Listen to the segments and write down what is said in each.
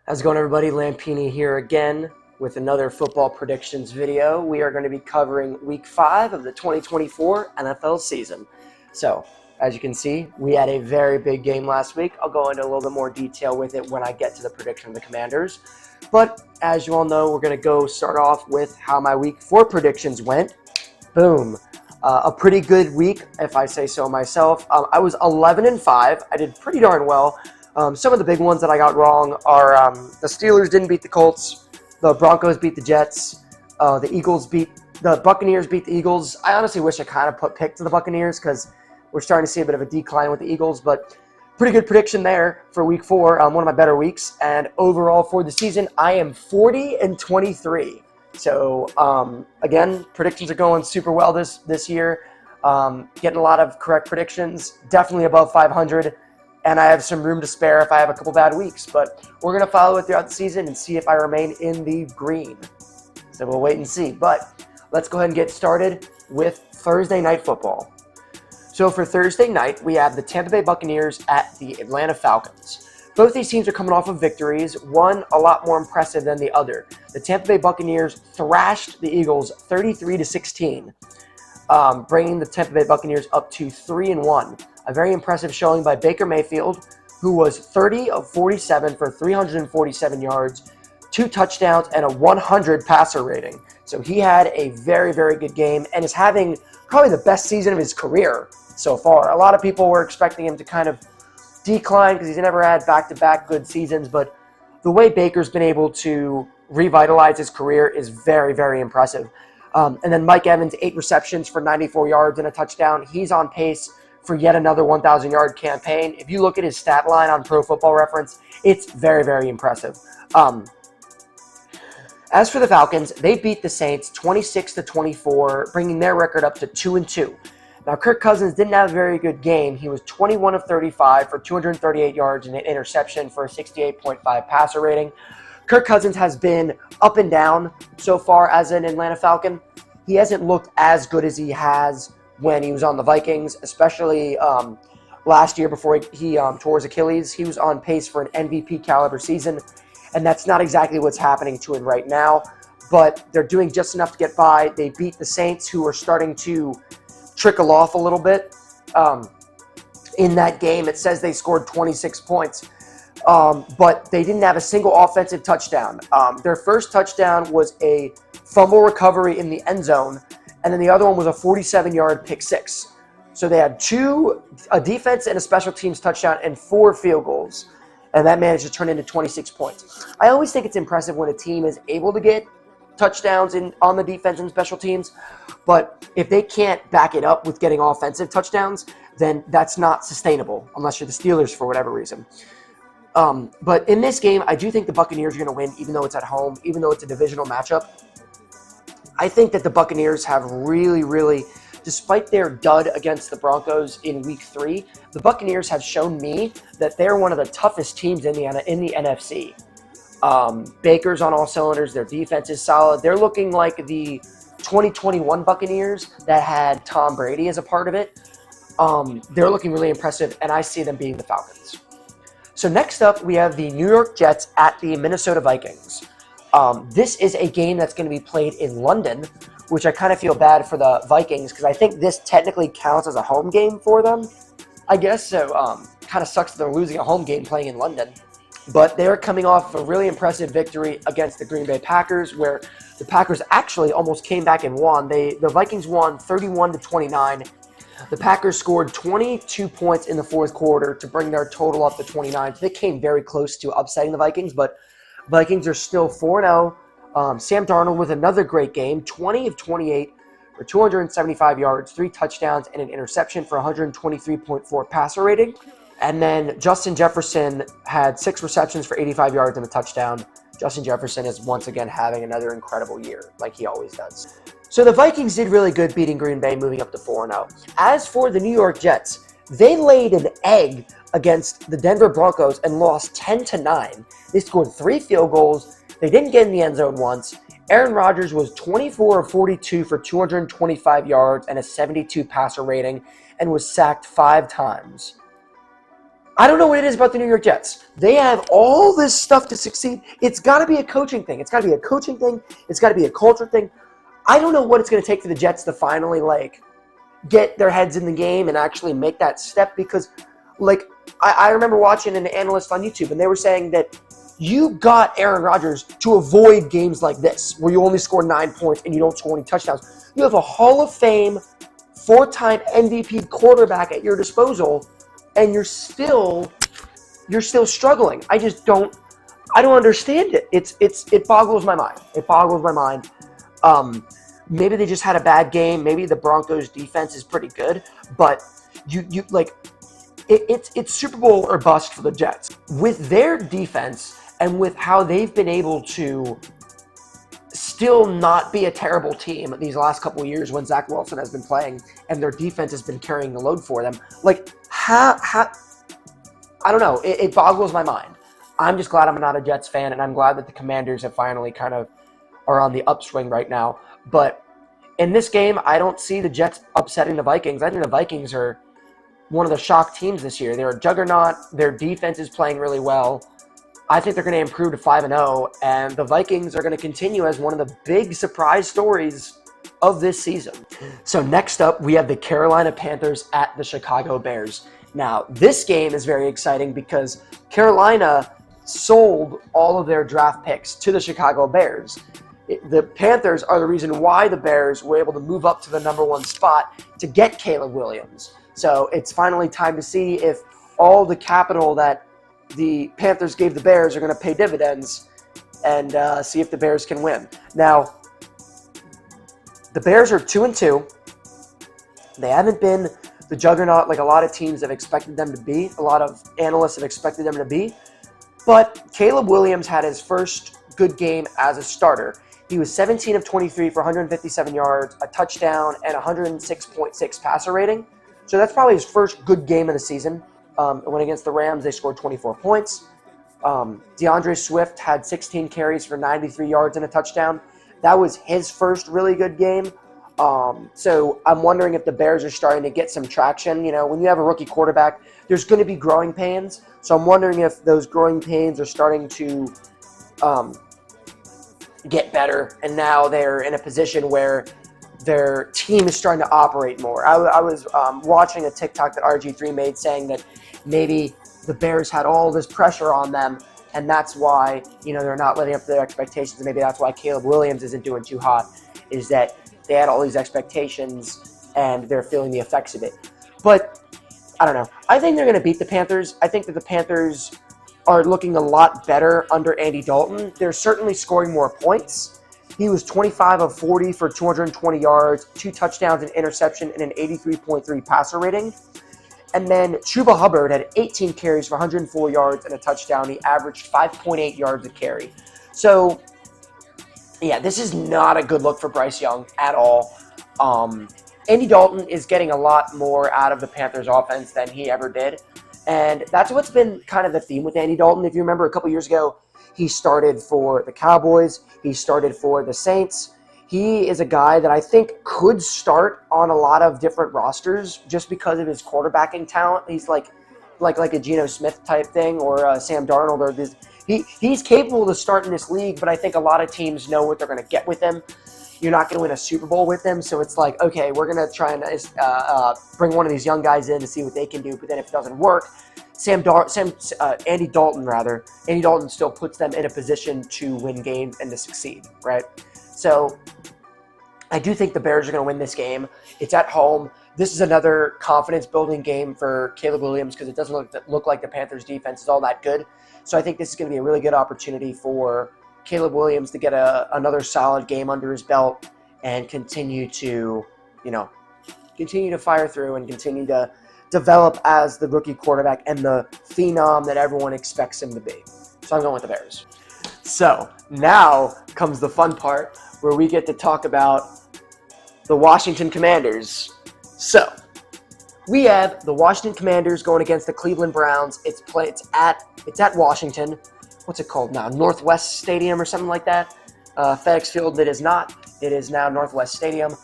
How's it going, everybody? Lampini here again with another football predictions video. We are going to be covering week 5 of the 2024 NFL season. So, as you can see, we had a very big game last week. I'll go into a little bit more detail with it when I get to the prediction of the Commanders. But as you all know, we're going to go start off with how my week 4 predictions went. Boom. A pretty good week, if I say so myself. I was 11-5. I did pretty darn well. Some of the big ones that I got wrong are the Steelers didn't beat the Colts, the Broncos beat the Jets, the Buccaneers beat the Eagles. I honestly wish I kind of picked the Buccaneers because we're starting to see a bit of a decline with the Eagles, but pretty good prediction there for week 4, one of my better weeks. And overall for the season, I am 40-23. So again, predictions are going super well this year. Getting a lot of correct predictions, definitely above 500. And I have some room to spare if I have a couple bad weeks. But we're going to follow it throughout the season and see if I remain in the green. So we'll wait and see. But let's go ahead and get started with Thursday Night Football. So for Thursday night, we have the Tampa Bay Buccaneers at the Atlanta Falcons. Both these teams are coming off of victories, one a lot more impressive than the other. The Tampa Bay Buccaneers thrashed the Eagles 33-16, bringing the Tampa Bay Buccaneers up to 3-1. A very impressive showing by Baker Mayfield, who was 30 of 47 for 347 yards, 2 touchdowns, and a 100 passer rating. So he had a very, very good game and is having probably the best season of his career so far. A lot of people were expecting him to kind of decline because he's never had back-to-back good seasons, but the way Baker's been able to revitalize his career is very, very impressive. And then Mike Evans, 8 receptions for 94 yards and a touchdown. He's on pace for yet another 1,000-yard campaign. If you look at his stat line on Pro Football Reference, it's very, very impressive. As for the Falcons, they beat the Saints 26-24, bringing their record up to 2-2. Now, Kirk Cousins didn't have a very good game. He was 21 of 35 for 238 yards and an interception for a 68.5 passer rating. Kirk Cousins has been up and down so far as an Atlanta Falcon. He hasn't looked as good as he has when he was on the Vikings, especially last year before he tore his Achilles. He was on pace for an MVP caliber season, and that's not exactly what's happening to him right now, but they're doing just enough to get by. They beat the Saints, who are starting to trickle off a little bit. In that game, it says they scored 26 points, but they didn't have a single offensive touchdown. Their first touchdown was a fumble recovery in the end zone, and then the other one was a 47-yard pick six. So they had a defense and a special teams touchdown and 4 field goals, and that managed to turn into 26 points. I always think it's impressive when a team is able to get touchdowns on the defense and special teams, but if they can't back it up with getting offensive touchdowns, then that's not sustainable unless you're the Steelers for whatever reason. But in this game, I do think the Buccaneers are going to win, even though it's at home, even though it's a divisional matchup. I think that the Buccaneers have really, despite their dud against the Broncos in week 3, the Buccaneers have shown me that they're one of the toughest teams in the NFC. Baker's on all cylinders. Their defense is solid. They're looking like the 2021 Buccaneers that had Tom Brady as a part of it. They're looking really impressive, and I see them beating the Falcons. So next up, we have the New York Jets at the Minnesota Vikings. This is a game that's going to be played in London, which I kind of feel bad for the Vikings because I think this technically counts as a home game for them, I guess. So kind of sucks that they're losing a home game playing in London. But they're coming off a really impressive victory against the Green Bay Packers, where the Packers actually almost came back and won. The Vikings won 31-29. The Packers scored 22 points in the fourth quarter to bring their total up to 29. So they came very close to upsetting the Vikings, but Vikings are still 4-0. Sam Darnold with another great game, 20 of 28 for 275 yards, 3 touchdowns, and an interception for 123.4 passer rating. And then Justin Jefferson had 6 receptions for 85 yards and a touchdown. Justin Jefferson is once again having another incredible year, like he always does. So the Vikings did really good beating Green Bay, moving up to 4-0. As for the New York Jets, they laid an egg against the Denver Broncos and lost 10-9. They scored 3 field goals. They didn't get in the end zone once. Aaron Rodgers was 24 of 42 for 225 yards and a 72 passer rating and was sacked 5 times. I don't know what it is about the New York Jets. They have all this stuff to succeed. It's got to be a coaching thing. It's got to be a coaching thing. It's got to be a culture thing. I don't know what it's going to take for the Jets to finally get their heads in the game and actually make that step, because I remember watching an analyst on YouTube, and they were saying that you got Aaron Rodgers to avoid games like this where you only score 9 points and you don't score any touchdowns. You have a Hall of Fame 4-time MVP quarterback at your disposal, and you're still struggling. I don't understand it. It boggles my mind. It boggles my mind. Maybe they just had a bad game. Maybe the Broncos defense is pretty good, but it's Super Bowl or bust for the Jets. With their defense and with how they've been able to still not be a terrible team these last couple of years when Zach Wilson has been playing and their defense has been carrying the load for them, I don't know. It boggles my mind. I'm just glad I'm not a Jets fan, and I'm glad that the Commanders have finally kind of are on the upswing right now. But in this game, I don't see the Jets upsetting the Vikings. I think the Vikings are one of the shock teams this year. They're a juggernaut. Their defense is playing really well. I think they're going to improve to 5-0, and the Vikings are going to continue as one of the big surprise stories of this season. So next up, we have the Carolina Panthers at the Chicago Bears. Now, this game is very exciting because Carolina sold all of their draft picks to the Chicago Bears. The Panthers are the reason why the Bears were able to move up to the number 1 spot to get Caleb Williams. So it's finally time to see if all the capital that the Panthers gave the Bears are going to pay dividends, and see if the Bears can win. Now, the Bears are 2-2. They haven't been the juggernaut like a lot of teams have expected them to be. A lot of analysts have expected them to be. But Caleb Williams had his first good game as a starter. He was 17 of 23 for 157 yards, a touchdown, and 106.6 passer rating. So that's probably his first good game of the season. It went against the Rams. They scored 24 points. DeAndre Swift had 16 carries for 93 yards and a touchdown. That was his first really good game. So I'm wondering if the Bears are starting to get some traction. You know, when you have a rookie quarterback, there's going to be growing pains. So I'm wondering if those growing pains are starting to get better, and now they're in a position where their team is starting to operate more. I was watching a TikTok that RG3 made saying that maybe the Bears had all this pressure on them, and that's why, you know, they're not living up to their expectations, and maybe that's why Caleb Williams isn't doing too hot, is that they had all these expectations, and they're feeling the effects of it. But I don't know. I think they're going to beat the Panthers. I think that the Panthers are looking a lot better under Andy Dalton. They're certainly scoring more points. He was 25 of 40 for 220 yards, 2 touchdowns, an interception, and an 83.3 passer rating. And then Chuba Hubbard had 18 carries for 104 yards and a touchdown. He averaged 5.8 yards a carry. So, yeah, this is not a good look for Bryce Young at all. Andy Dalton is getting a lot more out of the Panthers offense than he ever did. And that's what's been kind of the theme with Andy Dalton. If you remember a couple years ago, he started for the Cowboys. He started for the Saints. He is a guy that I think could start on a lot of different rosters just because of his quarterbacking talent. He's like a Geno Smith type thing, or Sam Darnold, or this. He's capable to start in this league, but I think a lot of teams know what they're going to get with him. You're not going to win a Super Bowl with him, so it's like, okay, we're going to try and bring one of these young guys in to see what they can do. But then if it doesn't work, Andy Dalton still puts them in a position to win games and to succeed, right? So I do think the Bears are going to win this game. It's at home. This is another confidence-building game for Caleb Williams because it doesn't look like the Panthers' defense is all that good. So I think this is going to be a really good opportunity for Caleb Williams to get another solid game under his belt and continue to fire through and continue to develop as the rookie quarterback and the phenom that everyone expects him to be. So I'm going with the Bears. So now comes the fun part where we get to talk about the Washington Commanders. So we have the Washington Commanders going against the Cleveland Browns. It's at Washington. What's it called now? Northwest Stadium or something like that. FedEx Field. It is not. It is now Northwest Stadium.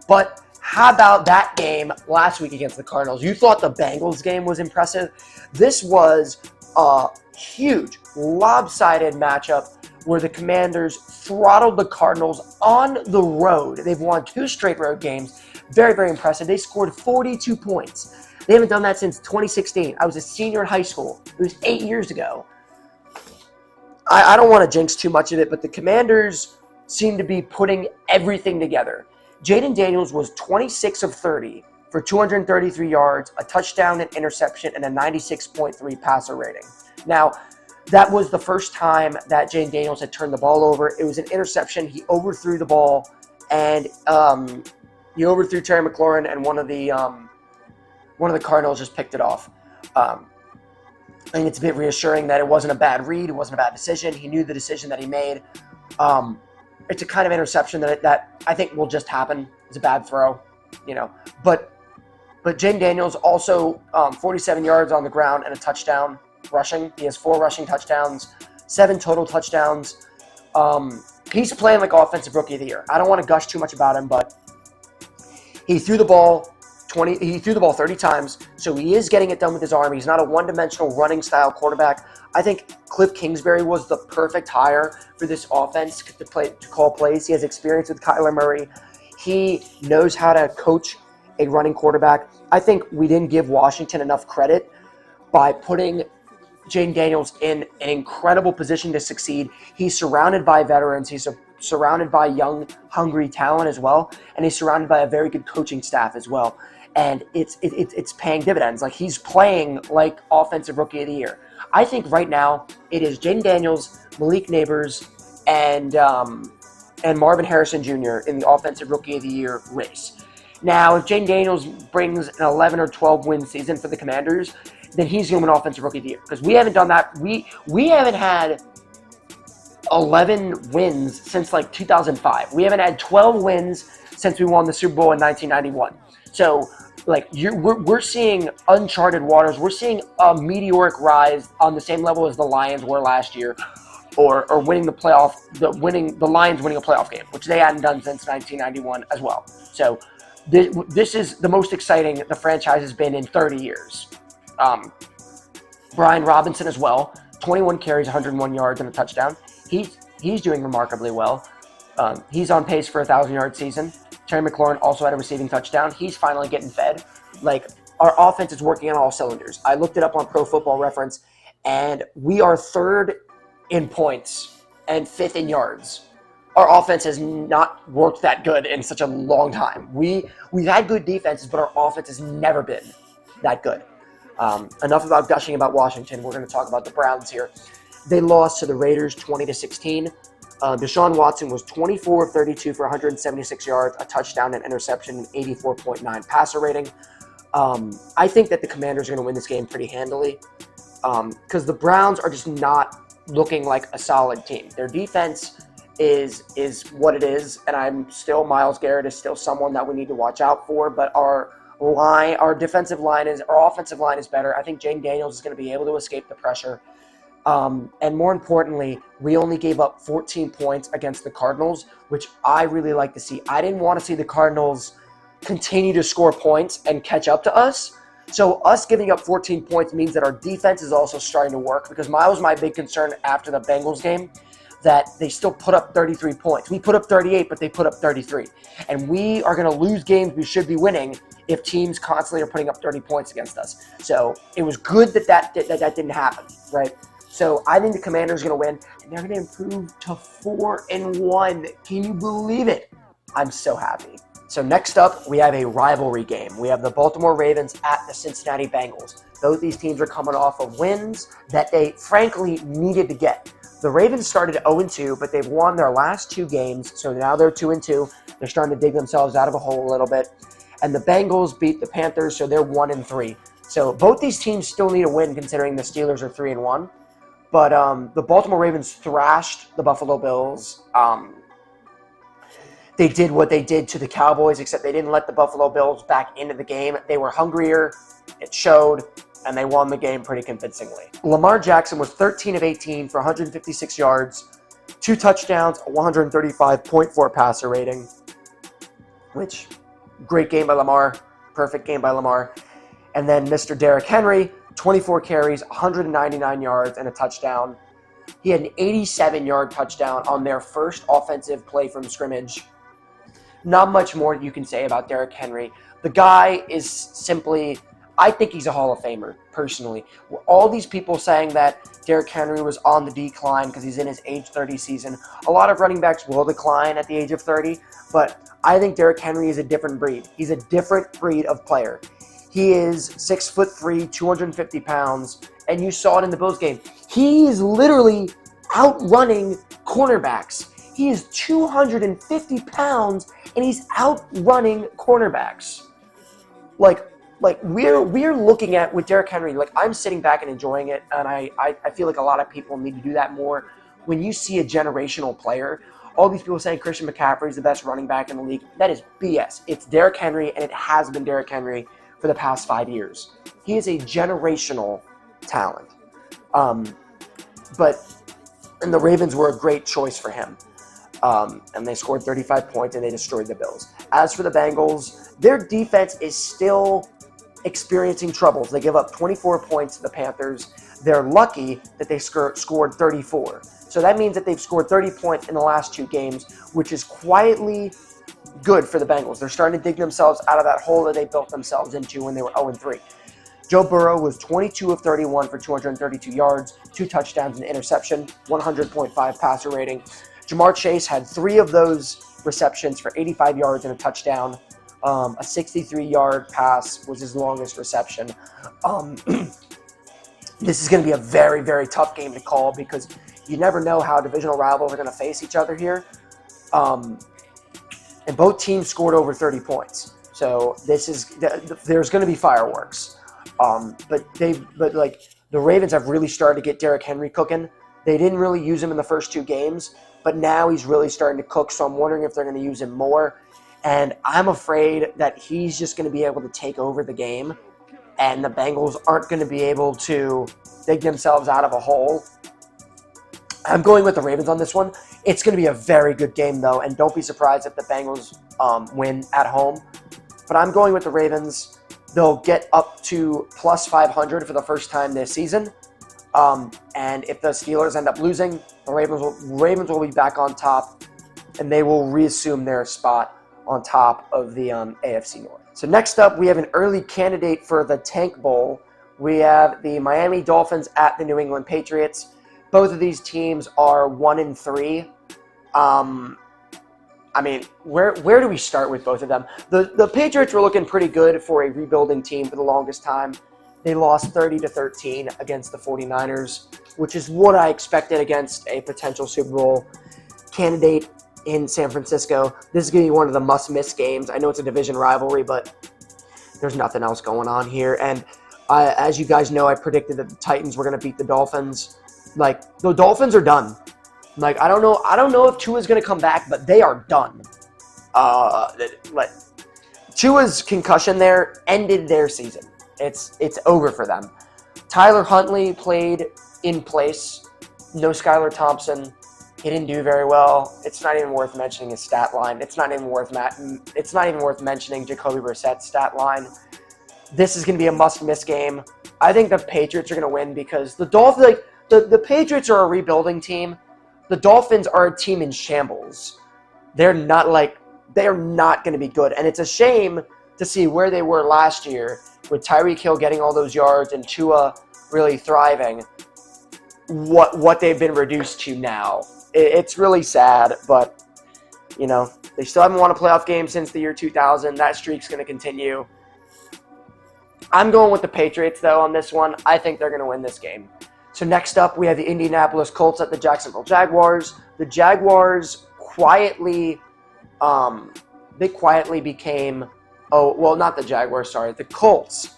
But How about that game last week against the Cardinals? You thought the Bengals game was impressive. This was a huge, lopsided matchup where the Commanders throttled the Cardinals on the road. They've won 2 straight road games. Very, very impressive. They scored 42 points. They haven't done that since 2016. I was a senior in high school. It was 8 years ago. I don't want to jinx too much of it, but the Commanders seem to be putting everything together. Jaden Daniels was 26 of 30 for 233 yards, a touchdown, an interception, and a 96.3 passer rating. Now, that was the first time that Jaden Daniels had turned the ball over. It was an interception. He overthrew the ball, and he overthrew Terry McLaurin, and one of the Cardinals just picked it off. I think it's a bit reassuring that it wasn't a bad read. It wasn't a bad decision. He knew the decision that he made. It's a kind of interception that I think will just happen. It's a bad throw, But Jaden Daniels also 47 yards on the ground and a touchdown rushing. He has 4 rushing touchdowns, 7 total touchdowns. He's playing like Offensive Rookie of the Year. I don't want to gush too much about him, but he threw the ball 30 times, so he is getting it done with his arm. He's not a one-dimensional running style quarterback. I think Cliff Kingsbury was the perfect hire for this offense to call plays. He has experience with Kyler Murray. He knows how to coach a running quarterback. I think we didn't give Washington enough credit by putting Jaden Daniels in an incredible position to succeed. He's surrounded by veterans. He's surrounded by young, hungry talent as well, and he's surrounded by a very good coaching staff as well. And it's paying dividends. Like, he's playing like Offensive Rookie of the Year. I think right now it is Jaden Daniels, Malik Neighbors, and Marvin Harrison Jr. in the Offensive Rookie of the Year race. Now, if Jaden Daniels brings an 11 or 12 win season for the Commanders, then he's going to win Offensive Rookie of the Year, because we haven't done that. We haven't had 11 wins since like 2005. We haven't had 12 wins since we won the Super Bowl in 1991. So, we're seeing uncharted waters. We're seeing a meteoric rise on the same level as the Lions were last year, or winning the playoff. The Lions winning a playoff game, which they hadn't done since 1991 as well. So, this is the most exciting the franchise has been in 30 years. Brian Robinson as well, 21 carries, 101 yards, and a touchdown. He's doing remarkably well. He's on pace for a 1,000-yard season. Terry McLaurin also had a receiving touchdown. He's finally getting fed. Our offense is working on all cylinders. I looked it up on Pro Football Reference, and we are 3rd in points and 5th in yards. Our offense has not worked that good in such a long time. We've had good defenses, but our offense has never been that good. Enough about gushing about Washington. We're going to talk about the Browns here. They lost to the Raiders 20-16. Deshaun Watson was 24 of 32 for 176 yards, a touchdown, an interception, and 84.9 passer rating. I think that the Commanders are going to win this game pretty handily, because the Browns are just not looking like a solid team. Their defense is what it is, and Myles Garrett is still someone that we need to watch out for, but our offensive line is better. I think Jaden Daniels is going to be able to escape the pressure. And more importantly, we only gave up 14 points against the Cardinals, which I really like to see. I didn't want to see the Cardinals continue to score points and catch up to us. So us giving up 14 points means that our defense is also starting to work, because that was my big concern after the Bengals game, that they still put up 33 points. We put up 38, but they put up 33. And we are going to lose games we should be winning if teams constantly are putting up 30 points against us. So it was good that didn't happen, right? So I think the Commanders are going to win, and they're going to improve to 4-1. Can you believe it? I'm so happy. So next up, we have a rivalry game. We have the Baltimore Ravens at the Cincinnati Bengals. Both these teams are coming off of wins that they frankly needed to get. The Ravens started 0-2, but they've won their last 2 games, so now they're 2-2. They're starting to dig themselves out of a hole a little bit. And the Bengals beat the Panthers, so they're 1-3. So both these teams still need a win, considering the Steelers are 3-1. But the Baltimore Ravens thrashed the Buffalo Bills. They did what they did to the Cowboys, except they didn't let the Buffalo Bills back into the game. They were hungrier. It showed, and they won the game pretty convincingly. Lamar Jackson was 13 of 18 for 156 yards, 2 touchdowns, a 135.4 passer rating, which Great game by Lamar. Perfect game by Lamar. And then Mr. Derrick Henry, 24 carries, 199 yards, and a touchdown. He had an 87-yard touchdown on their first offensive play from scrimmage. Not much more you can say about Derrick Henry. The guy is simply, I think he's a Hall of Famer, personally. All these people saying that Derrick Henry was on the decline because he's in his age 30 season. A lot of running backs will decline at the age of 30, but I think Derrick Henry is a different breed. He's a different breed of player. He is 6'3", 250 pounds, and you saw it in the Bills game. He is literally outrunning cornerbacks. He is 250 pounds, and he's outrunning cornerbacks. Like we're looking at with Derrick Henry, like I'm sitting back and enjoying it, and I feel like a lot of people need to do that more. When you see a generational player, all these people saying Christian McCaffrey is the best running back in the league, that is BS. It's Derrick Henry, and it has been Derrick Henry for the past 5 years. He is a generational talent. And the Ravens were a great choice for him. And they scored 35 points, and they destroyed the Bills. As for the Bengals, their defense is still experiencing troubles. They give up 24 points to the Panthers. They're lucky that they scored 34. So that means that they've scored 30 points in the last 2 games, which is quietly good for the Bengals. They're starting to dig themselves out of that hole that they built themselves into when they were 0-3. Joe Burrow was 22 of 31 for 232 yards, 2 touchdowns and an interception, 100.5 passer rating. Jamar Chase had 3 of those receptions for 85 yards and a touchdown. A 63-yard pass was his longest reception. This is going to be a very, very tough game to call because you never know how divisional rivals are going to face each other here. And both teams scored over 30 points. So there's going to be fireworks. But the Ravens have really started to get Derrick Henry cooking. They didn't really use him in the first 2 games, but now he's really starting to cook. So I'm wondering if they're going to use him more. And I'm afraid that he's just going to be able to take over the game, and the Bengals aren't going to be able to dig themselves out of a hole. I'm going with the Ravens on this one. It's going to be a very good game, though, and don't be surprised if the Bengals win at home. But I'm going with the Ravens. They'll get up to plus 500 for the first time this season. And if the Steelers end up losing, the Ravens will be back on top, and they will reassume their spot on top of the AFC North. So next up, we have an early candidate for the Tank Bowl. We have the Miami Dolphins at the New England Patriots. Both of these teams are 1-3. I mean, where do we start with both of them? The Patriots were looking pretty good for a rebuilding team for the longest time. They lost 30-13 against the 49ers, which is what I expected against a potential Super Bowl candidate in San Francisco. This is going to be one of the must-miss games. I know it's a division rivalry, but there's nothing else going on here. And as you guys know, I predicted that the Titans were going to beat the Dolphins. Like, the Dolphins are done. Like, I don't know if Tua's going to come back, but they are done. Tua's concussion there ended their season. It's over for them. Tyler Huntley played in place. No Skylar Thompson. He didn't do very well. It's not even worth mentioning his stat line. It's not even worth mentioning Jacoby Brissett's stat line. This is going to be a must-miss game. I think the Patriots are going to win because the Dolphins, the Patriots are a rebuilding team. The Dolphins are a team in shambles. They're not going to be good, and it's a shame to see where they were last year with Tyreek Hill getting all those yards and Tua really thriving. What they've been reduced to now. It's really sad, but, you know, they still haven't won a playoff game since the year 2000. That streak's going to continue. I'm going with the Patriots, though, on this one. I think they're going to win this game. So next up, we have the Indianapolis Colts at the Jacksonville Jaguars. The Jaguars quietly became, the Colts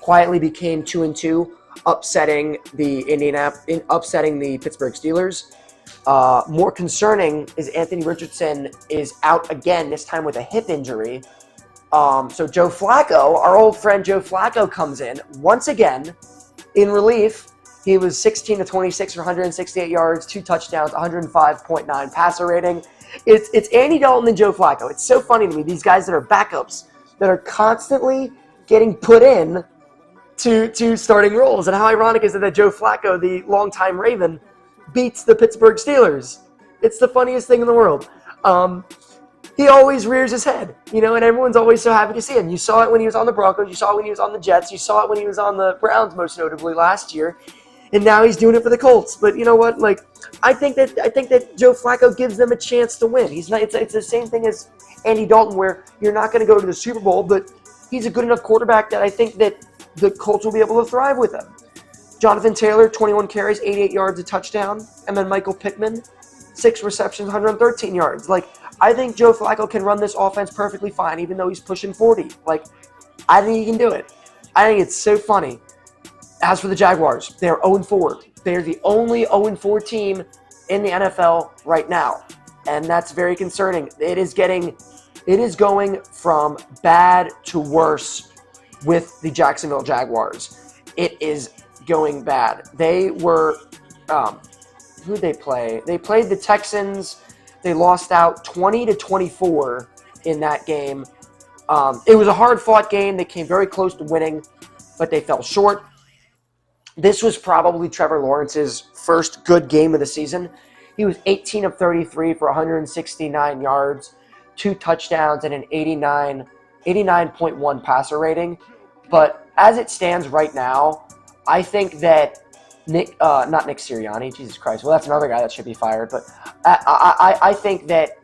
quietly became 2-2, upsetting the Pittsburgh Steelers. More concerning is Anthony Richardson is out again, this time with a hip injury. So Joe Flacco, our old friend Joe Flacco, comes in once again in relief. He was 16-26 for 168 yards, 2 touchdowns, 105.9 passer rating. It's Andy Dalton and Joe Flacco. It's so funny to me. These guys that are backups that are constantly getting put in to starting roles. And how ironic is it that Joe Flacco, the longtime Raven, beats the Pittsburgh Steelers? It's the funniest thing in the world. He always rears his head, and everyone's always so happy to see him. You saw it when he was on the Broncos. You saw it when he was on the Jets. You saw it when he was on the Browns, most notably last year. And now he's doing it for the Colts. But you know what? Like, I think that Joe Flacco gives them a chance to win. He's not. It's the same thing as Andy Dalton, where you're not going to go to the Super Bowl, but he's a good enough quarterback that I think that the Colts will be able to thrive with him. Jonathan Taylor, 21 carries, 88 yards, a touchdown. And then Michael Pittman, 6 receptions, 113 yards. Like, I think Joe Flacco can run this offense perfectly fine, even though he's pushing 40. Like, I think he can do it. I think it's so funny. As for the Jaguars, they're 0-4. They're the only 0-4 team in the NFL right now. And that's very concerning. It is going from bad to worse with the Jacksonville Jaguars. It is going bad. They were, who'd they play? They played the Texans. They lost out 20-24 in that game. It was a hard-fought game. They came very close to winning, but they fell short. This was probably Trevor Lawrence's first good game of the season. He was 18 of 33 for 169 yards, 2 touchdowns, and an 89.1 passer rating. But as it stands right now, I think that not Nick Sirianni, Jesus Christ. Well, that's another guy that should be fired. But I think that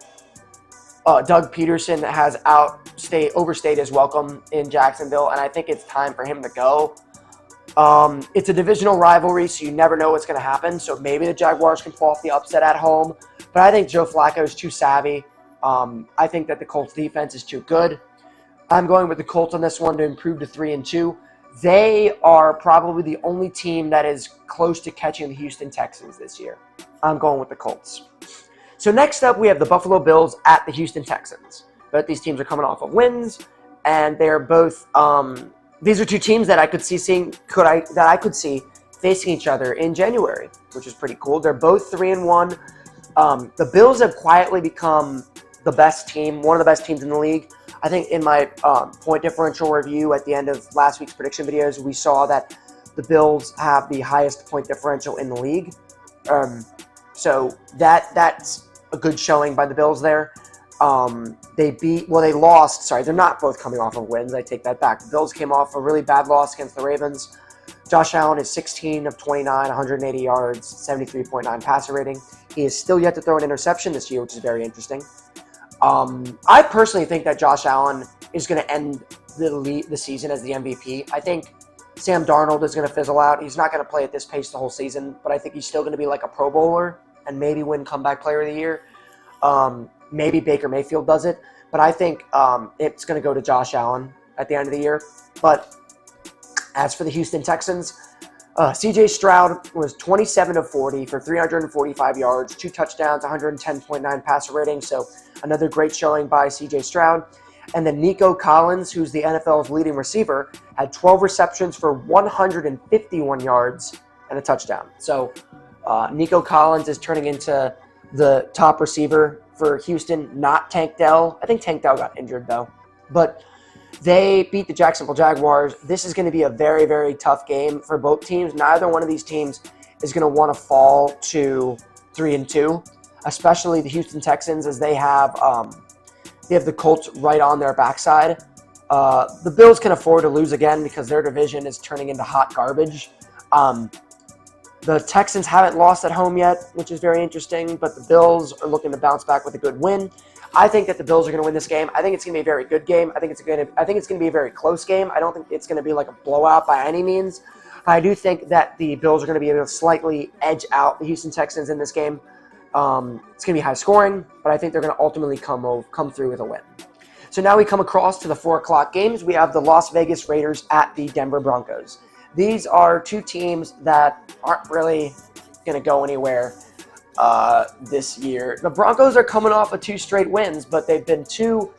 Doug Peterson has overstayed his welcome in Jacksonville, and I think it's time for him to go. It's a divisional rivalry, so you never know what's going to happen. So maybe the Jaguars can pull off the upset at home. But I think Joe Flacco is too savvy. I think that the Colts defense is too good. I'm going with the Colts on this one to improve to 3-2. They are probably the only team that is close to catching the Houston Texans this year. I'm going with the Colts. So next up, we have the Buffalo Bills at the Houston Texans. Both these teams are coming off of wins, and they're both. These are two teams that I could see facing each other in January, which is pretty cool. They're both 3-1. The Bills have quietly become the best team, one of the best teams in the league. I think in my point differential review at the end of last week's prediction videos, we saw that the Bills have the highest point differential in the league. So that's a good showing by the Bills there. They lost. Sorry, they're not both coming off of wins. I take that back. The Bills came off a really bad loss against the Ravens. Josh Allen is 16 of 29, 180 yards, 73.9 passer rating. He is still yet to throw an interception this year, which is very interesting. I personally think that Josh Allen is going to end the season as the MVP. I think Sam Darnold is going to fizzle out. He's not going to play at this pace the whole season, but I think he's still going to be like a Pro Bowler and maybe win Comeback Player of the Year. Maybe Baker Mayfield does it, but I think it's going to go to Josh Allen at the end of the year. But as for the Houston Texans, C.J. Stroud was 27 of 40 for 345 yards, 2 touchdowns, 110.9 passer rating. So another great showing by C.J. Stroud. And then Nico Collins, who's the NFL's leading receiver, had 12 receptions for 151 yards and a touchdown. So Nico Collins is turning into the top receiver for Houston, not Tank Dell. I think Tank Dell got injured, though. But they beat the Jacksonville Jaguars. This is going to be a very, very tough game for both teams. Neither one of these teams is going to want to fall to 3-2, especially the Houston Texans, as they have the Colts right on their backside. The Bills can afford to lose again because their division is turning into hot garbage. The Texans haven't lost at home yet, which is very interesting, but the Bills are looking to bounce back with a good win. I think that the Bills are going to win this game. I think it's going to be a very good game. I think it's going to be a very close game. I don't think it's going to be like a blowout by any means. I do think that the Bills are going to be able to slightly edge out the Houston Texans in this game. It's going to be high scoring, but I think they're going to ultimately come through with a win. So now we come across to the 4 o'clock games. We have the Las Vegas Raiders at the Denver Broncos. These are two teams that aren't really going to go anywhere this year. The Broncos are coming off of 2 straight wins, but they've been two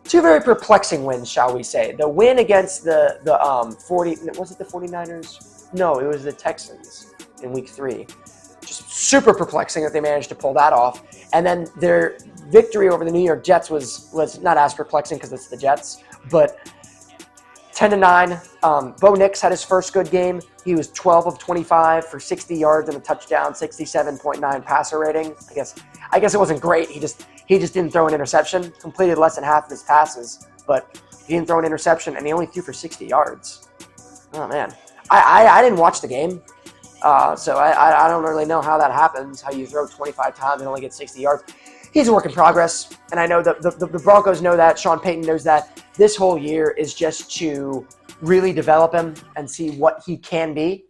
very perplexing wins, shall we say. The win against the 49ers? No, it was the Texans in week 3. Just super perplexing that they managed to pull that off. And then their victory over the New York Jets was not as perplexing because it's the Jets, but 10-9. Bo Nix had his first good game. He was 12 of 25 for 60 yards and a touchdown, 67.9 passer rating. I guess it wasn't great. He just didn't throw an interception. Completed less than half of his passes, but he didn't throw an interception, and he only threw for 60 yards. Oh man, I didn't watch the game, so I don't really know how that happens. How you throw 25 times and only get 60 yards. He's a work in progress, and I know that the Broncos know that. Sean Payton knows that. This whole year is just to really develop him and see what he can be,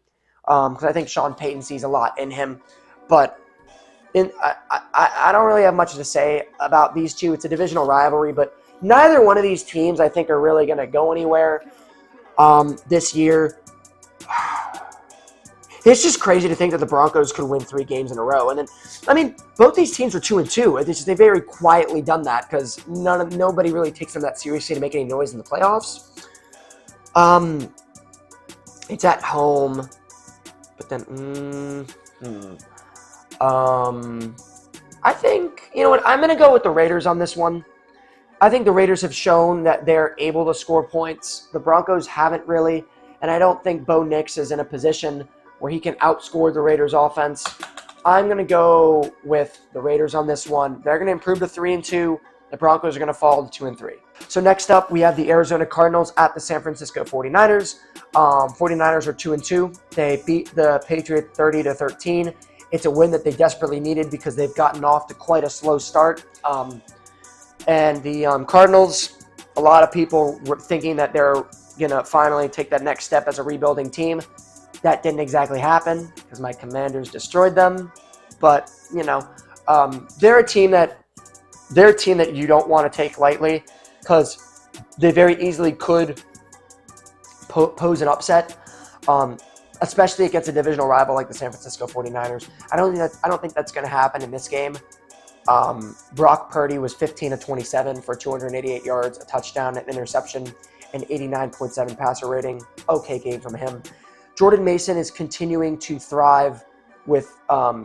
because I think Sean Payton sees a lot in him. But I don't really have much to say about these two. It's a divisional rivalry, but neither one of these teams I think are really going to go anywhere this year. It's just crazy to think that the Broncos could win 3 games in a row. And then, I mean, both these teams are 2-2. It's just they very quietly done that because nobody really takes them that seriously to make any noise in the playoffs. It's at home, but then, I think, you know what, I'm going to go with the Raiders on this one. I think the Raiders have shown that they're able to score points. The Broncos haven't really, and I don't think Bo Nix is in a position where he can outscore the Raiders offense. I'm going to go with the Raiders on this one. They're going to improve to 3-2. The Broncos are going to fall to 2-3. So next up, we have the Arizona Cardinals at the San Francisco 49ers. 49ers are 2-2. They beat the Patriots 30-13. It's a win that they desperately needed because they've gotten off to quite a slow start. And the Cardinals, a lot of people were thinking that they're going to finally take that next step as a rebuilding team. That didn't exactly happen because my Commanders destroyed them. But, you know, they're a team that you don't want to take lightly because they very easily could pose an upset, especially against a divisional rival like the San Francisco 49ers. I don't think that's going to happen in this game. Brock Purdy was 15 of 27 for 288 yards, a touchdown, an interception, and 89.7 passer rating. Okay game from him. Jordan Mason is continuing to thrive with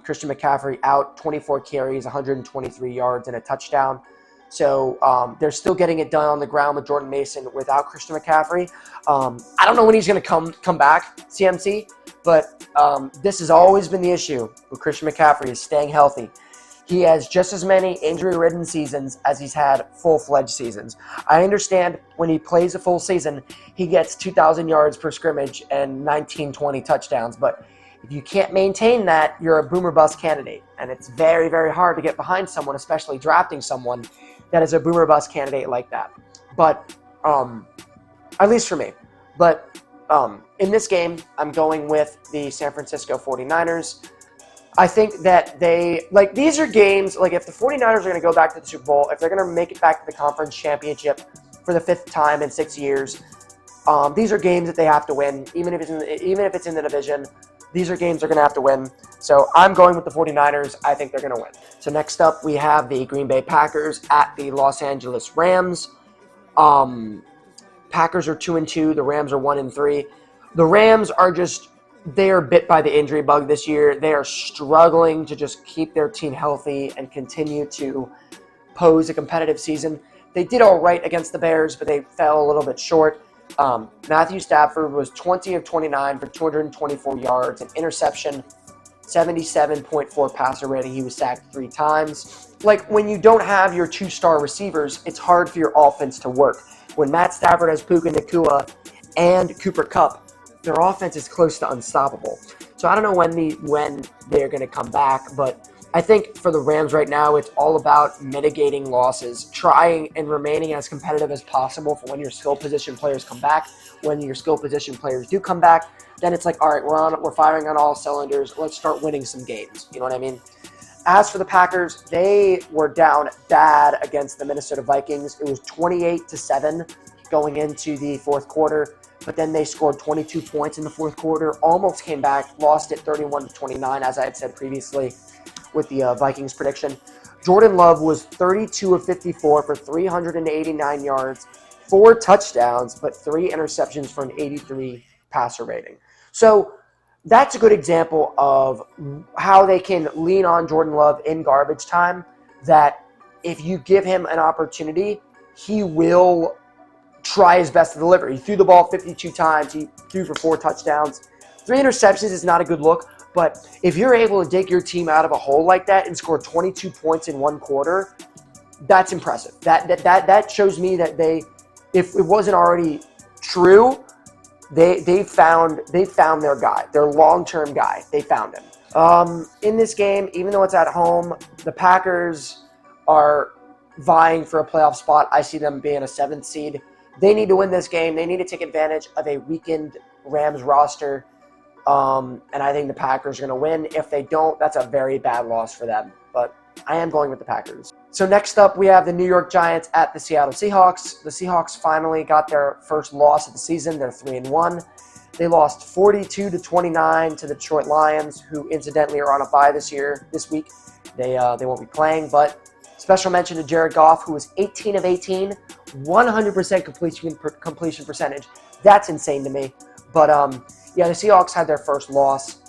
Christian McCaffrey out, 24 carries, 123 yards, and a touchdown. So they're still getting it done on the ground with Jordan Mason without Christian McCaffrey. I don't know when he's going to come back, CMC, but this has always been the issue with Christian McCaffrey is staying healthy. He has just as many injury-ridden seasons as he's had full-fledged seasons. I understand when he plays a full season, he gets 2,000 yards per scrimmage and 19-20 touchdowns. But if you can't maintain that, you're a boomer-bust candidate. And it's very, very hard to get behind someone, especially drafting someone that is a boomer-bust candidate like that. But, at least for me. But in this game, I'm going with the San Francisco 49ers. I think that these are games, like if the 49ers are going to go back to the Super Bowl, if they're going to make it back to the conference championship for the 5th time in 6 years, these are games that they have to win, even if it's in the division. These are games they're going to have to win. So I'm going with the 49ers. I think they're going to win. So next up, we have the Green Bay Packers at the Los Angeles Rams. Packers are 2-2. The Rams are 1-3. The Rams are they are bit by the injury bug this year. They are struggling to just keep their team healthy and continue to pose a competitive season. They did all right against the Bears, but they fell a little bit short. Matthew Stafford was 20 of 29 for 224 yards, an interception, 77.4 passer rating. He was sacked 3 times. Like, when you don't have your 2-star receivers, it's hard for your offense to work. When Matt Stafford has Puka Nacua and Cooper Kupp, their offense is close to unstoppable. So I don't know when they're going to come back, but I think for the Rams right now, it's all about mitigating losses, trying and remaining as competitive as possible for when your skill position players come back. When your skill position players do come back, then it's like, all right, we're firing on all cylinders. Let's start winning some games. You know what I mean? As for the Packers, they were down bad against the Minnesota Vikings. It was 28-7 going into the 4th quarter. But then they scored 22 points in the 4th quarter, almost came back, lost it 31-29, as I had said previously with the Vikings prediction. Jordan Love was 32 of 54 for 389 yards, 4 touchdowns, but 3 interceptions for an 83 passer rating. So that's a good example of how they can lean on Jordan Love in garbage time, that if you give him an opportunity, he will try his best to deliver. He threw the ball 52 times. He threw for 4 touchdowns. 3 interceptions is not a good look, but if you're able to dig your team out of a hole like that and score 22 points in one quarter, that's impressive. That shows me that they, if it wasn't already true, they found their guy, their long-term guy. They found him. In this game, even though it's at home, the Packers are vying for a playoff spot. I see them being a 7th seed. They need to win this game. They need to take advantage of a weakened Rams roster. And I think the Packers are going to win. If they don't, that's a very bad loss for them. But I am going with the Packers. So next up, we have the New York Giants at the Seattle Seahawks. The Seahawks finally got their first loss of the season. They're 3-1. They lost 42-29 to the Detroit Lions, who incidentally are on a bye this week. They won't be playing, but special mention to Jared Goff, who was 18 of 18, 100% completion percentage. That's insane to me. But yeah, the Seahawks had their first loss.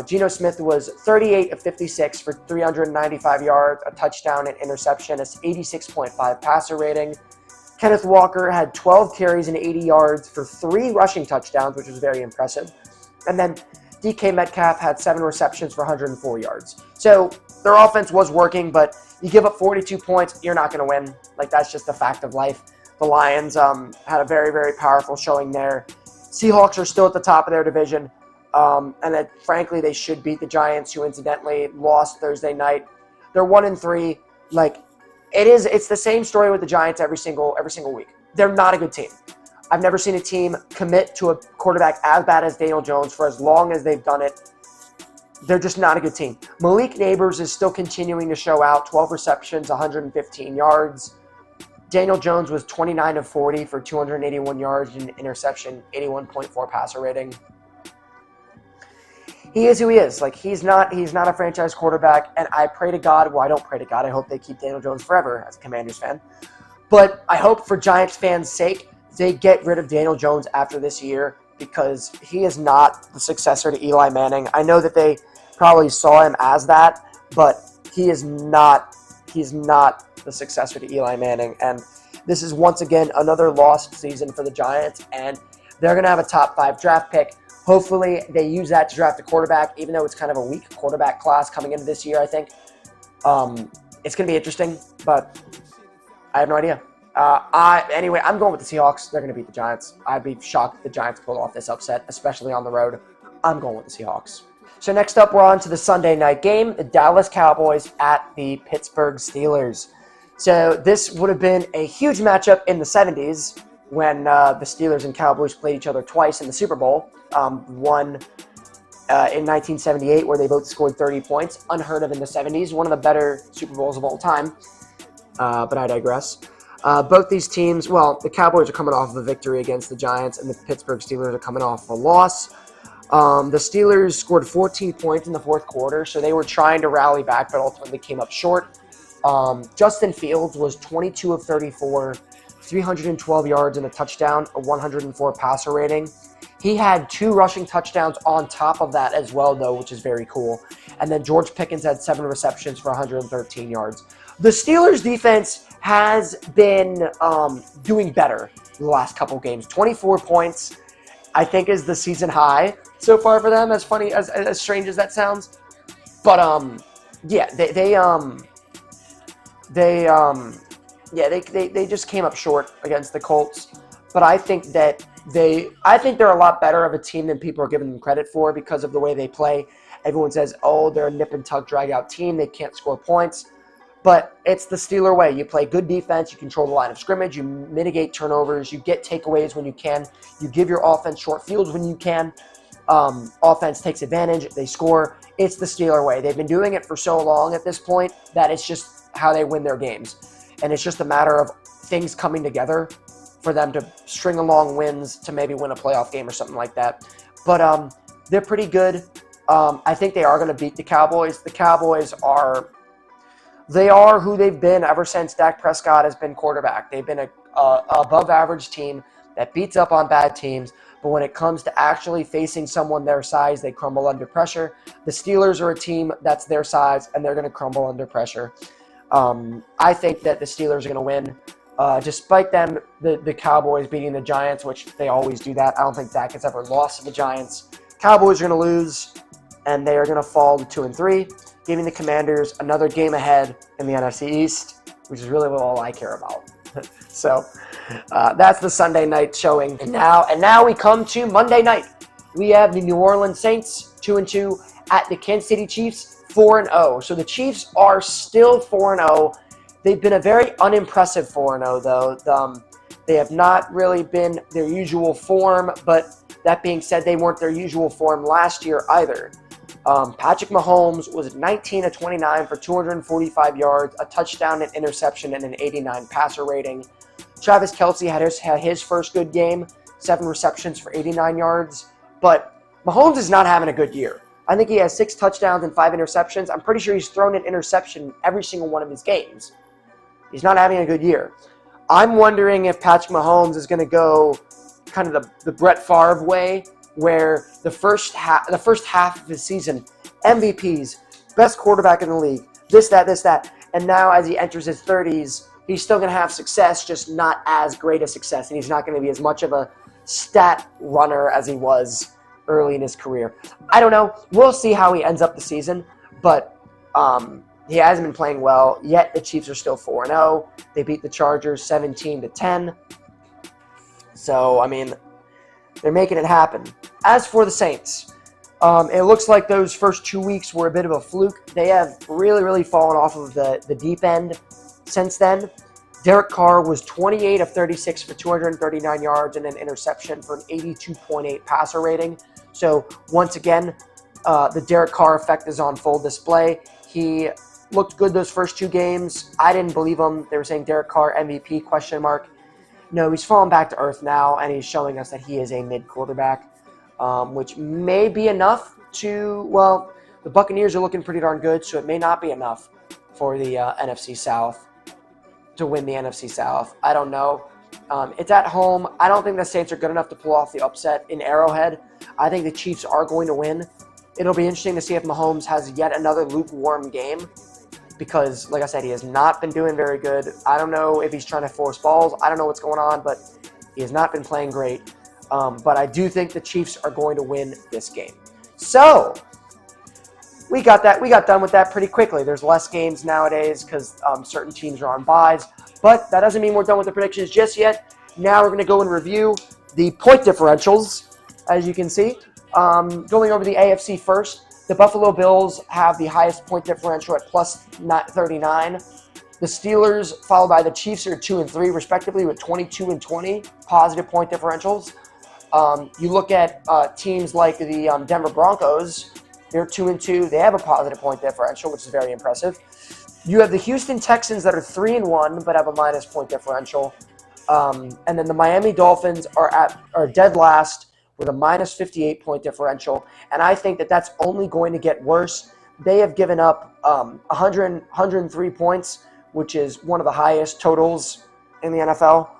Geno Smith was 38 of 56 for 395 yards, a touchdown and interception, a 86.5 passer rating. Kenneth Walker had 12 carries and 80 yards for 3 rushing touchdowns, which was very impressive. And then DK Metcalf had 7 receptions for 104 yards. So their offense was working, but you give up 42 points, you're not going to win. Like, that's just a fact of life. The Lions had a very, very powerful showing there. Seahawks are still at the top of their division. And that, frankly, they should beat the Giants, who incidentally lost Thursday night. They're 1-3. Like, it's the same story with the Giants every single week. They're not a good team. I've never seen a team commit to a quarterback as bad as Daniel Jones for as long as they've done it. They're just not a good team. Malik Neighbors is still continuing to show out. 12 receptions, 115 yards. Daniel Jones was 29 of 40 for 281 yards and interception, 81.4 passer rating. He is who he is. Like, he's not a franchise quarterback, and I pray to God, well, I don't pray to God, I hope they keep Daniel Jones forever as a Commanders fan. But I hope for Giants fans' sake, they get rid of Daniel Jones after this year, because he is not the successor to Eli Manning. I know that they probably saw him as that, but he's not the successor to Eli Manning. And this is once again another lost season for the Giants, and they're going to have a top 5 draft pick. Hopefully, they use that to draft a quarterback, even though it's kind of a weak quarterback class coming into this year, I think. It's going to be interesting, but I have no idea. Anyway, I'm going with the Seahawks. They're going to beat the Giants. I'd be shocked if the Giants pulled off this upset, especially on the road. I'm going with the Seahawks. So next up, we're on to the Sunday night game, the Dallas Cowboys at the Pittsburgh Steelers. So this would have been a huge matchup in the 70s when the Steelers and Cowboys played each other twice in the Super Bowl. One in 1978 where they both scored 30 points, unheard of in the 70s, one of the better Super Bowls of all time. But I digress. Both these teams, well, the Cowboys are coming off of a victory against the Giants, and the Pittsburgh Steelers are coming off a loss. The Steelers scored 14 points in the fourth quarter, so they were trying to rally back, but ultimately came up short. Justin Fields was 22 of 34, 312 yards and a touchdown, a 104 passer rating. He had 2 rushing touchdowns on top of that as well, though, which is very cool. And then George Pickens had 7 receptions for 113 yards. The Steelers' defense has been doing better the last couple games. 24 points, I think, is the season high so far for them. As strange as that sounds, but yeah, they just came up short against the Colts. But I think that they're a lot better of a team than people are giving them credit for because of the way they play. Everyone says, oh, they're a nip and tuck, drag out team. They can't score points. But it's the Steeler way. You play good defense. You control the line of scrimmage. You mitigate turnovers. You get takeaways when you can. You give your offense short fields when you can. Offense takes advantage. They score. It's the Steeler way. They've been doing it for so long at this point that it's just how they win their games. And it's just a matter of things coming together for them to string along wins to maybe win a playoff game or something like that. But they're pretty good. I think they are going to beat the Cowboys. The Cowboys are who they've been ever since Dak Prescott has been quarterback. They've been a above-average team that beats up on bad teams. but when it comes to actually facing someone their size, they crumble under pressure. The Steelers are a team that's their size, and they're going to crumble under pressure. I think that the Steelers are going to win. Despite them, the Cowboys beating the Giants, which they always do that. I don't think Dak has ever lost to the Giants. Cowboys are going to lose, and they are going to fall to 2-3, giving the Commanders another game ahead in the NFC East, which is really all I care about. So that's the Sunday night showing. And now we come to Monday night. We have the New Orleans Saints 2-2 at the Kansas City Chiefs 4-0. So the Chiefs are still 4-0. They've been a very unimpressive 4-0, though. They have not really been their usual form, but that being said, they weren't their usual form last year either. Patrick Mahomes was 19 of 29 for 245 yards, a touchdown, an interception, and an 89 passer rating. Travis Kelce had his first good game, 7 receptions for 89 yards, but Mahomes is not having a good year. I think he has 6 touchdowns and 5 interceptions. I'm pretty sure he's thrown an interception every single one of his games. He's not having a good year. I'm wondering if Patrick Mahomes is going to go kind of the Brett Favre way, where the first half of his season, MVPs, best quarterback in the league, this, that. And now as he enters his 30s, he's still going to have success, just not as great a success. And he's not going to be as much of a stat runner as he was early in his career. I don't know. We'll see how he ends up the season. But he hasn't been playing well, yet the Chiefs are still 4-0. They beat the Chargers 17-10. So, I mean, they're making it happen. As for the Saints, it looks like those first 2 weeks were a bit of a fluke. They have really fallen off of the deep end since then. Derek Carr was 28 of 36 for 239 yards and an interception for an 82.8 passer rating. So, once again, the Derek Carr effect is on full display. He looked good those first 2 games. I didn't believe him. They were saying Derek Carr MVP ? No, he's fallen back to earth now, and he's showing us that he is a mid-quarterback, which may be enough to, well, the Buccaneers are looking pretty darn good, so it may not be enough for the NFC South to win the NFC South. I don't know. It's at home. I don't think the Saints are good enough to pull off the upset in Arrowhead. I think the Chiefs are going to win. It'll be interesting to see if Mahomes has yet another lukewarm game, because, like I said, he has not been doing very good. I don't know if he's trying to force balls. I don't know what's going on, but he has not been playing great. But I do think the Chiefs are going to win this game. So, we got done with that pretty quickly. There's less games nowadays because certain teams are on byes. But that doesn't mean we're done with the predictions just yet. Now we're going to go and review the point differentials, as you can see. Going over the AFC first. The Buffalo Bills have the highest point differential at plus 39. The Steelers, followed by the Chiefs, are 2 and 3, respectively, with 22 and 20 positive point differentials. You look at teams like the Denver Broncos, they're 2 and 2. They have a positive point differential, which is very impressive. You have the Houston Texans that are 3 and 1, but have a minus point differential. And then the Miami Dolphins are dead last, with a minus 58 point differential. And I think that that's only going to get worse. They have given up 103 points, which is one of the highest totals in the NFL.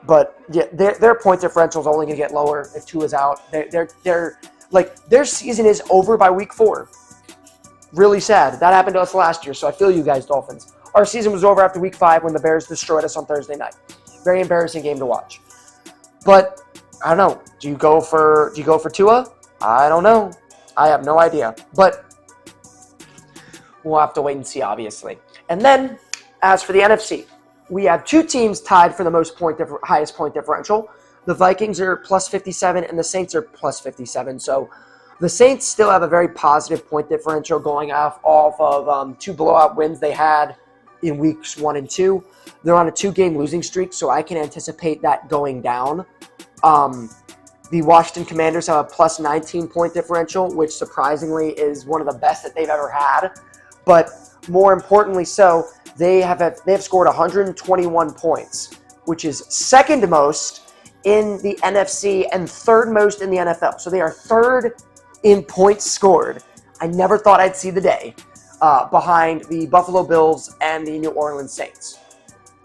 But yeah, their point differential is only going to get lower if Tua is out. They're like, their season is over by week 4. Really sad. That happened to us last year, so I feel you guys, Dolphins. Our season was over after week 5 when the Bears destroyed us on Thursday night. Very embarrassing game to watch. But I don't know. Do you go for Tua? I don't know. I have no idea. But we'll have to wait and see, obviously. And then, as for the NFC, we have 2 teams tied for the highest point differential. The Vikings are plus 57, and the Saints are plus 57. So the Saints still have a very positive point differential going off of 2 blowout wins they had in weeks 1 and 2. They're on a 2-game losing streak, so I can anticipate that going down. The Washington Commanders have a plus 19 point differential, which surprisingly is one of the best that they've ever had. But more importantly so, they have scored 121 points, which is second most in the NFC and third most in the NFL. So they are third in points scored. I never thought I'd see the day, behind the Buffalo Bills and the New Orleans Saints.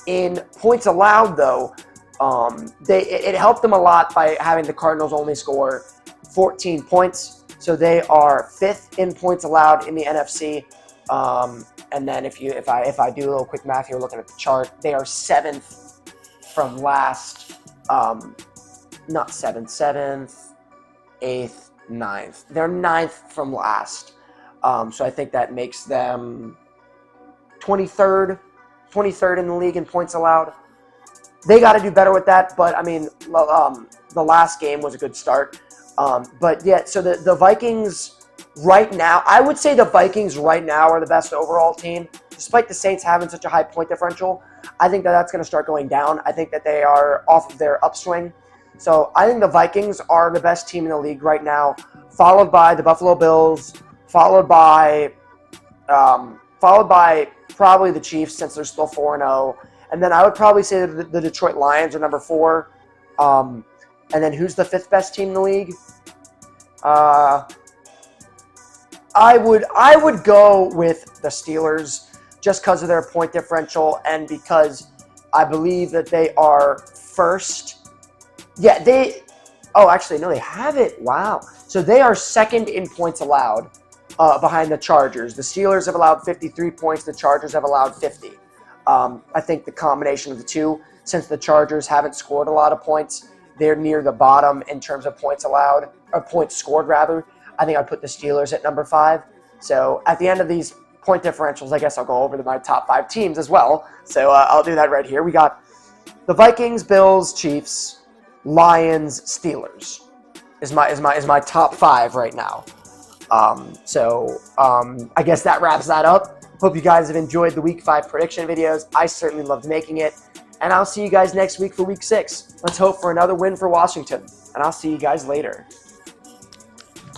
In points allowed, though, It helped them a lot by having the Cardinals only score 14 points. So they are 5th in points allowed in the NFC. And then if I do a little quick math here, looking at the chart, they are 7th from last. Not 7th, 8th, 9th. They're 9th from last. So I think that makes them 23rd in the league in points allowed. They got to do better with that, but I mean, the last game was a good start. But yeah, so the Vikings right now, I would say the Vikings right now are the best overall team. Despite the Saints having such a high point differential, I think that's going to start going down. I think that they are off of their upswing. So I think the Vikings are the best team in the league right now, followed by the Buffalo Bills, followed by probably the Chiefs since they're still 4-0. And then I would probably say that the Detroit Lions are number 4. And then who's the 5th best team in the league? I would go with the Steelers just because of their point differential and because I believe that they are first. Yeah, they have it. Wow. So they are 2nd in points allowed behind the Chargers. The Steelers have allowed 53 points. The Chargers have allowed 50. I think the combination of the two, since the Chargers haven't scored a lot of points, they're near the bottom in terms of points allowed, or points scored rather. I think I'd put the Steelers at number 5. So at the end of these point differentials, I guess I'll go over to my top 5 teams as well. So I'll do that right here. We got the Vikings, Bills, Chiefs, Lions, Steelers is my top 5 right now. I guess that wraps that up. Hope you guys have enjoyed the Week 5 prediction videos. I certainly loved making it. And I'll see you guys next week for Week 6. Let's hope for another win for Washington. And I'll see you guys later.